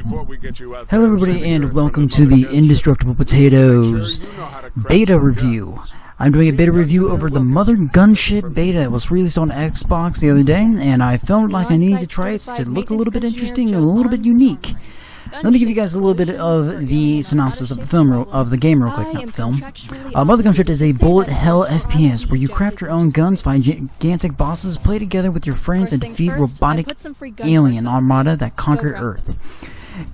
Hello everybody and welcome to the Indestructible Potatoes Beta Review. I'm doing a beta review over the MotherGunShip beta. It was released on Xbox the other day, and I felt like I needed to try it to look a little bit interesting and a little bit unique. Let me give you guys a little bit of the synopsis of the game real quick, not the film. MotherGunShip is a bullet hell FPS where you craft your own guns, find gigantic bosses, play together with your friends, and defeat robotic alien armada that conquer Earth.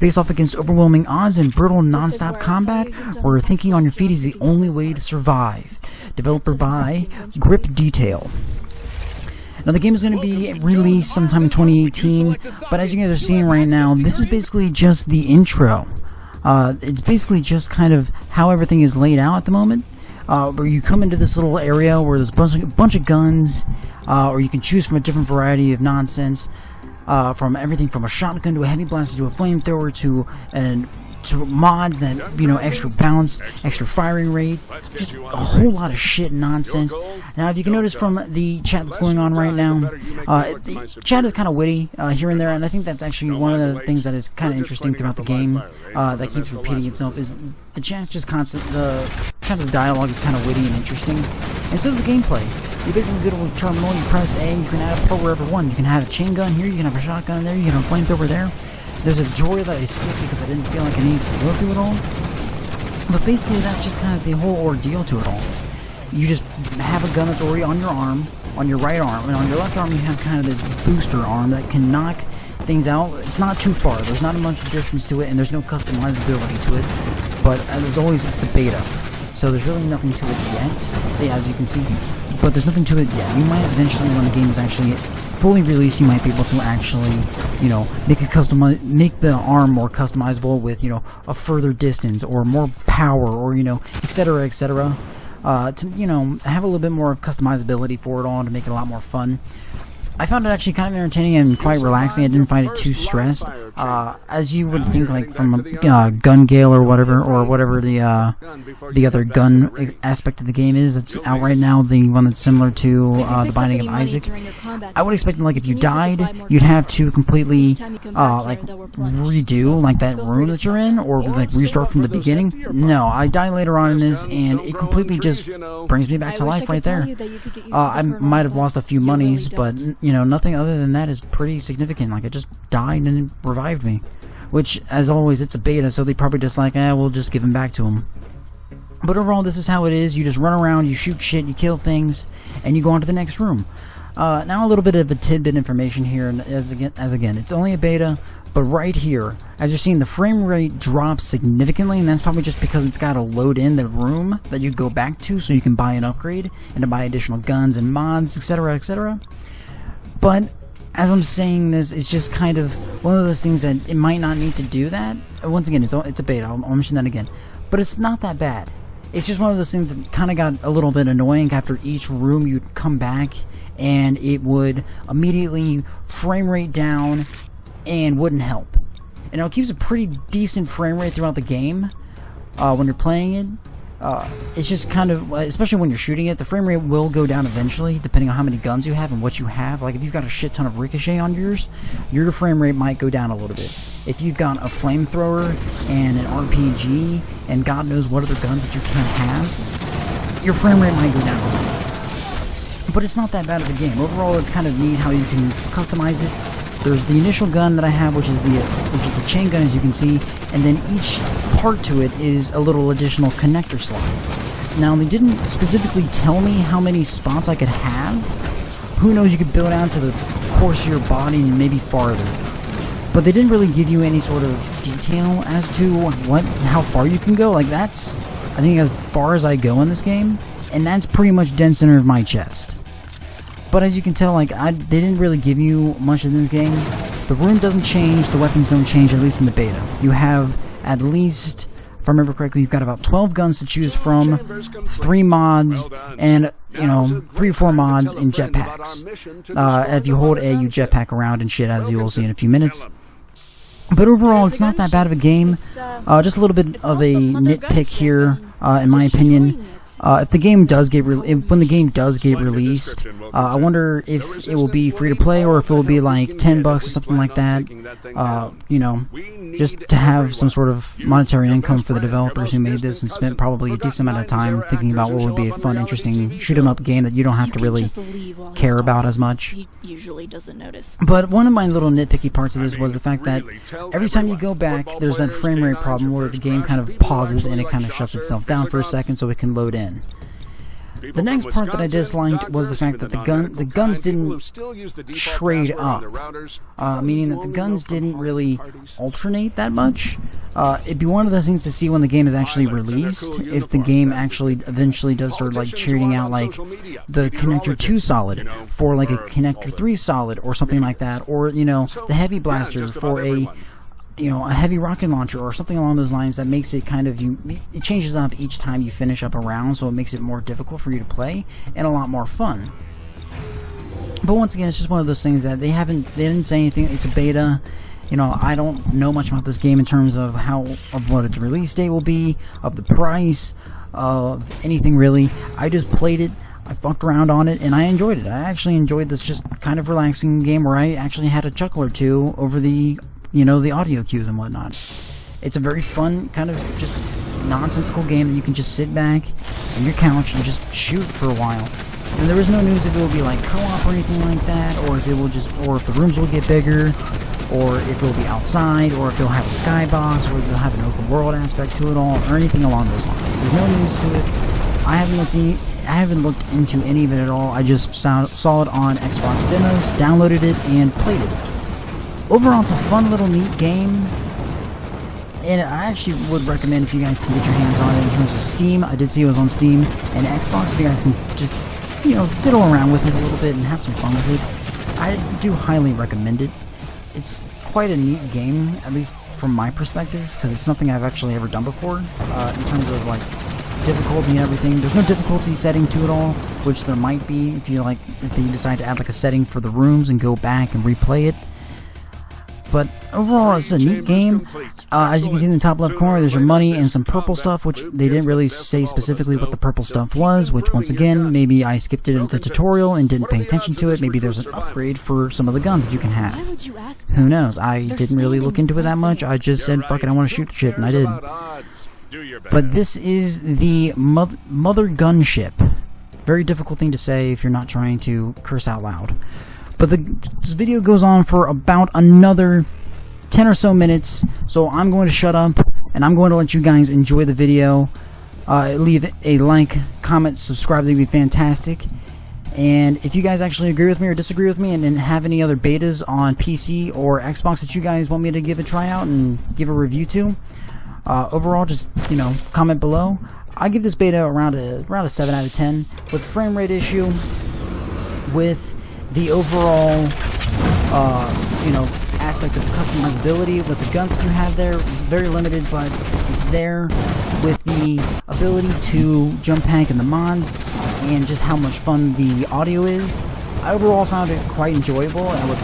Face off against overwhelming odds and brutal non-stop combat, where thinking on your feet is the only way to survive. Developer by Grip Detail. Now the game is going to be released sometime in 2018, but as you guys are seeing right now, this is basically just the intro. It's basically just kind of how everything is laid out at the moment, where you come into this little area where there's a bunch of guns, or you can choose from a different variety of nonsense. From everything from a shotgun to a heavy blaster to a flamethrower to mods that, you know, extra bounce, extra firing rate, just a whole lot of shit nonsense. Now, if you can notice from the chat that's going on right now, the chat is kind of witty here and there, and I think that's actually one of the things that is kind of interesting throughout the game that keeps repeating itself, is the chat's just constant, the dialogue is kind of witty and interesting, and so is the gameplay. You basically go to terminal, you press A, you can add a pro wherever one. You can have a chain gun here, you can have a shotgun there, you can have a flamethrower there. There's a tutorial that I skipped because I didn't feel like I needed to go through it all. But basically that's just kind of the whole ordeal to it all. You just have a gun that's already on your arm, on your right arm, and on your left arm you have kind of this booster arm that can knock things out. It's not too far, there's not a much distance to it, and there's no customizability to it. But as always, it's the beta. So there's really nothing to it yet, see, as you can see. But there's nothing to it yet. You might eventually, when the game is actually fully released, you might be able to actually, you know, make the arm more customizable with, you know, a further distance or more power, or, you know, etc., etc. To, you know, have a little bit more of customizability for it all to make it a lot more fun. I found it actually kind of entertaining and quite relaxing. I didn't find it too stressed, as you would think, like from a gun gale or whatever the other gun aspect of the game is that's out right now, the one that's similar to the Binding of Isaac. I would expect, like, if you died, you'd have to completely like redo like that room that you're in, or like restart from the beginning. No, I died later on in this, and it completely just brings me back to life right there. I might have lost a few monies, but you know, nothing other than that is pretty significant. Like, it just died and it revived me. Which, as always, it's a beta, so they probably just like, we'll just give him back to him. But overall, this is how it is. You just run around, you shoot shit, you kill things, and you go on to the next room. Now a little bit of a tidbit information here, as again, it's only a beta, but right here, as you're seeing, the frame rate drops significantly, and that's probably just because it's got to load in the room that you go back to so you can buy an upgrade, and to buy additional guns and mods, etc., etc. But as I'm saying this, it's just kind of one of those things that it might not need to do that. Once again, it's a beta, I'll mention that again. But it's not that bad. It's just one of those things that kind of got a little bit annoying. After each room, you'd come back, and it would immediately frame rate down and wouldn't help. And it keeps a pretty decent frame rate throughout the game when you're playing it. It's just kind of, especially when you're shooting it, the frame rate will go down eventually, depending on how many guns you have and what you have. Like, if you've got a shit ton of ricochet on yours, your frame rate might go down a little bit. If you've got a flamethrower and an RPG and God knows what other guns that you can't have, your frame rate might go down a little bit. But it's not that bad of a game. Overall, it's kind of neat how you can customize it. There's the initial gun that I have, which is the chain gun, as you can see, and then each part to it is a little additional connector slot. Now, they didn't specifically tell me how many spots I could have. Who knows, you could build out to the course of your body and maybe farther. But they didn't really give you any sort of detail as to how far you can go. Like, that's, I think, as far as I go in this game, and that's pretty much dead center of my chest. But as you can tell, like, they didn't really give you much in this game. The room doesn't change, the weapons don't change, at least in the beta. You have at least, if I remember correctly, you've got about 12 guns to choose from, 3 mods, and, you know, 3 or 4 mods in jetpacks. If you hold A, you jetpack around and shit, as you will see in a few minutes. But overall, it's not that bad of a game. Just a little bit of a nitpick here, in my opinion. If the game does get when the game does get released, I wonder if it will be free to play or if it will be like $10 or something like that. You know, just to have some sort of monetary income for the developers who made this and spent probably a decent amount of time thinking about what would be a fun, interesting shoot-'em-up game that you don't have to really care about as much. He usually doesn't notice. But one of my little nitpicky parts of this was the fact that every time you go back, there's that frame rate problem where the game kind of pauses and it kind of shuts itself down for a second so it can load in. The next part that I disliked was the fact that the guns didn't trade up, meaning that the guns didn't really alternate that much. It'd be one of those things to see when the game is actually released, if the game actually eventually does start like trading out like the connector 2 solid for like a connector 3 solid or something like that, or you know, the heavy blasters for a heavy rocket launcher or something along those lines that makes it kind of, it changes up each time you finish up a round, so it makes it more difficult for you to play and a lot more fun. But once again, it's just one of those things that they didn't say anything. It's a beta. You know, I don't know much about this game in terms of what its release date will be, of the price, of anything really. I just played it. I fucked around on it and I enjoyed it. I actually enjoyed this just kind of relaxing game where I actually had a chuckle or two over the the audio cues and whatnot. It's a very fun, kind of just nonsensical game that you can just sit back on your couch and just shoot for a while. And there is no news if it will be like co-op or anything like that, or if it will or if the rooms will get bigger, or if it will be outside, or if it'll have a skybox, or if it'll have an open world aspect to it all, or anything along those lines. There's no news to it. I haven't looked into any of it at all. I just saw it on Xbox demos, downloaded it, and played it. Overall, it's a fun little neat game, and I actually would recommend if you guys can get your hands on it in terms of Steam. I did see it was on Steam and Xbox. If you guys can just, diddle around with it a little bit and have some fun with it, I do highly recommend it. It's quite a neat game, at least from my perspective, because it's something I've actually ever done before, in terms of like difficulty and everything. There's no difficulty setting to it all, which there might be if you decide to add like a setting for the rooms and go back and replay it. But overall, it's a neat game. As you can see in the top left corner, there's your money and some purple stuff, which they didn't really say specifically what the purple stuff was, which once again, maybe I skipped it in the tutorial and didn't pay attention to it. Maybe there's an upgrade for some of the guns that you can have. Who knows? I didn't really look into it that much. I just said, fuck it, I want to shoot the shit, and I did. But this is the MotherGunShip. Very difficult thing to say if you're not trying to curse out loud. But this video goes on for about another 10 or so minutes, so I'm going to shut up, and I'm going to let you guys enjoy the video. Leave a like, comment, subscribe, that'd be fantastic. And if you guys actually agree with me or disagree with me and have any other betas on PC or Xbox that you guys want me to give a try out and give a review to, overall, just, comment below. I give this beta around a 7 out of 10, with the frame rate issue, with the overall, aspect of customizability with the guns that you have there, very limited, but it's there, with the ability to jump pack in the mods, and just how much fun the audio is. I overall found it quite enjoyable, and if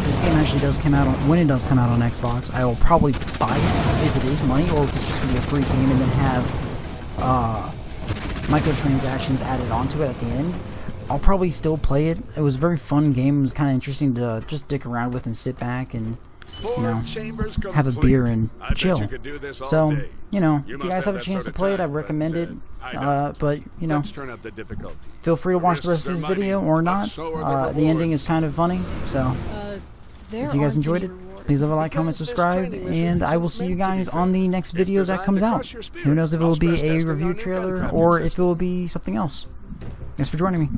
this game actually does come out when it does come out on Xbox, I will probably buy it if it is money, or if it's just going to be a free game and then have microtransactions added onto it at the end. I'll probably still play it. It was a very fun game. It was kind of interesting to just dick around with and sit back and, have a beer and chill. So, if you guys have a chance to play it, I recommend it. But, feel free to watch the rest of this video or not. The ending is kind of funny. So, if you guys enjoyed it, please leave a like, comment, subscribe, and I will see you guys on the next video that comes out. Who knows if it will be a review trailer or if it will be something else. Thanks for joining me.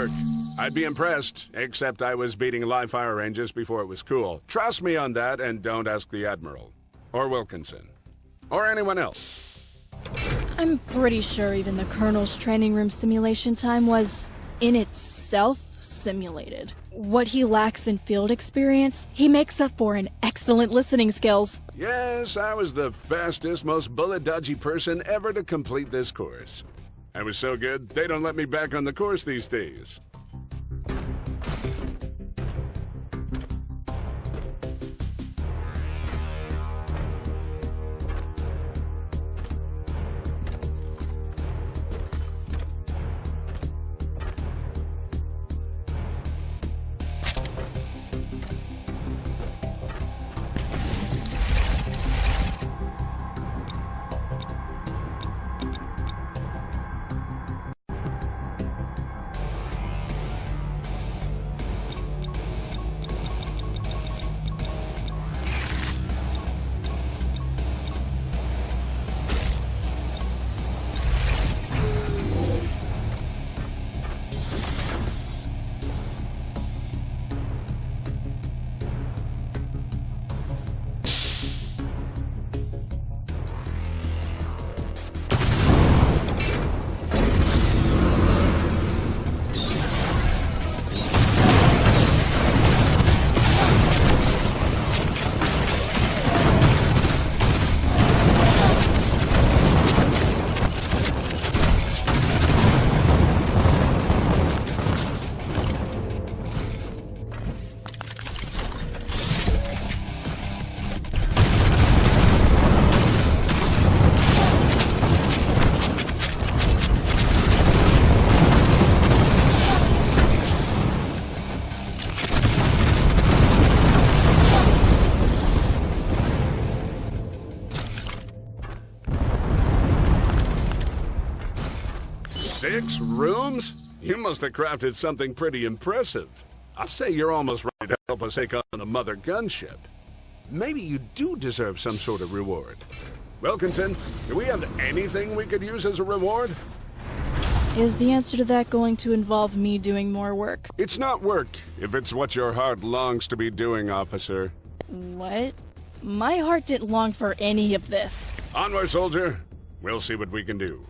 work. I'd be impressed, except I was beating live fire ranges before it was cool. Trust me on that, and don't ask the Admiral. Or Wilkinson. Or anyone else. I'm pretty sure even the Colonel's training room simulation time was, in itself, simulated. What he lacks in field experience, he makes up for in excellent listening skills. Yes, I was the fastest, most bullet-dodgy person ever to complete this course. I was so good, they don't let me back on the course these days. Six rooms? You must have crafted something pretty impressive. I'll say you're almost ready to help us take on the Mother Gunship. Maybe you do deserve some sort of reward. Wilkinson, do we have anything we could use as a reward? Is the answer to that going to involve me doing more work? It's not work, if it's what your heart longs to be doing, officer. What? My heart didn't long for any of this. Onward, soldier. We'll see what we can do.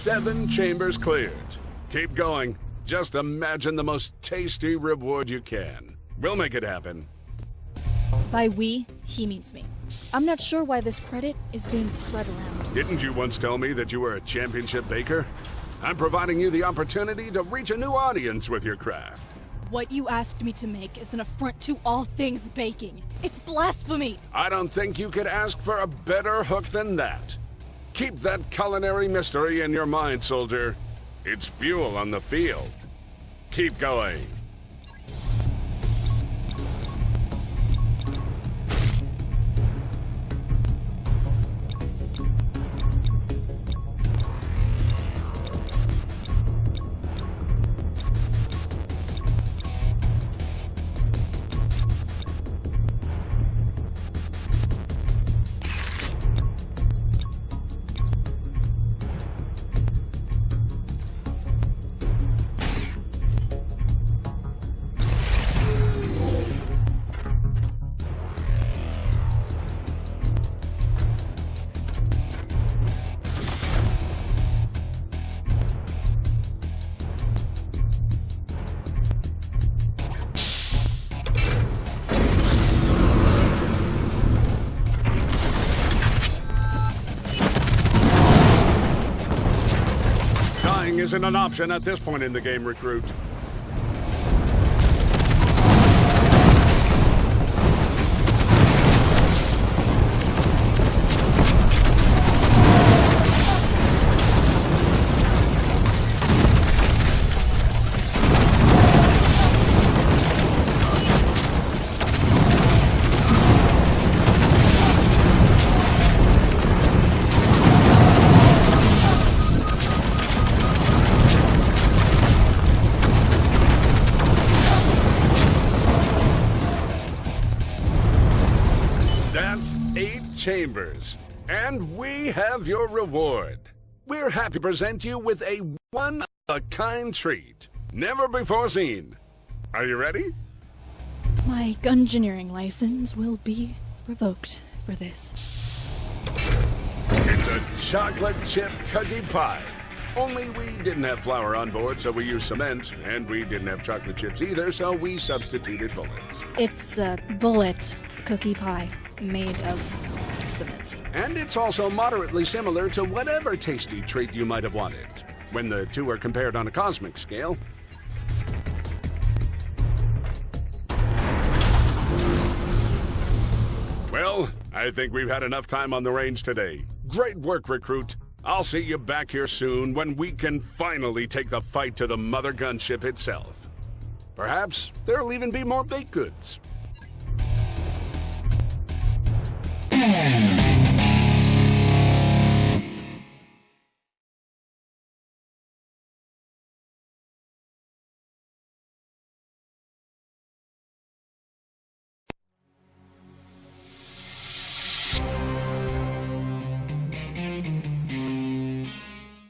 Seven chambers cleared. Keep going. Just imagine the most tasty reward you can. We'll make it happen. By we, he means me. I'm not sure why this credit is being spread around. Didn't you once tell me that you were a championship baker? I'm providing you the opportunity to reach a new audience with your craft. What you asked me to make is an affront to all things baking. It's blasphemy! I don't think you could ask for a better hook than that. Keep that culinary mystery in your mind, soldier. It's fuel on the field. Keep going. isn't an option at this point in the game, recruit. That's 8 chambers, and we have your reward. We're happy to present you with a one-of-a-kind treat, never before seen. Are you ready? My gungineering license will be revoked for this. It's a chocolate chip cookie pie. Only we didn't have flour on board, so we used cement, and we didn't have chocolate chips either, so we substituted bullets. It's a bullet cookie pie made of cement. And it's also moderately similar to whatever tasty treat you might have wanted. When the two are compared on a cosmic scale, well, I think we've had enough time on the range today. Great work, recruit. I'll see you back here soon when we can finally take the fight to the mother gunship itself. Perhaps there'll even be more baked goods.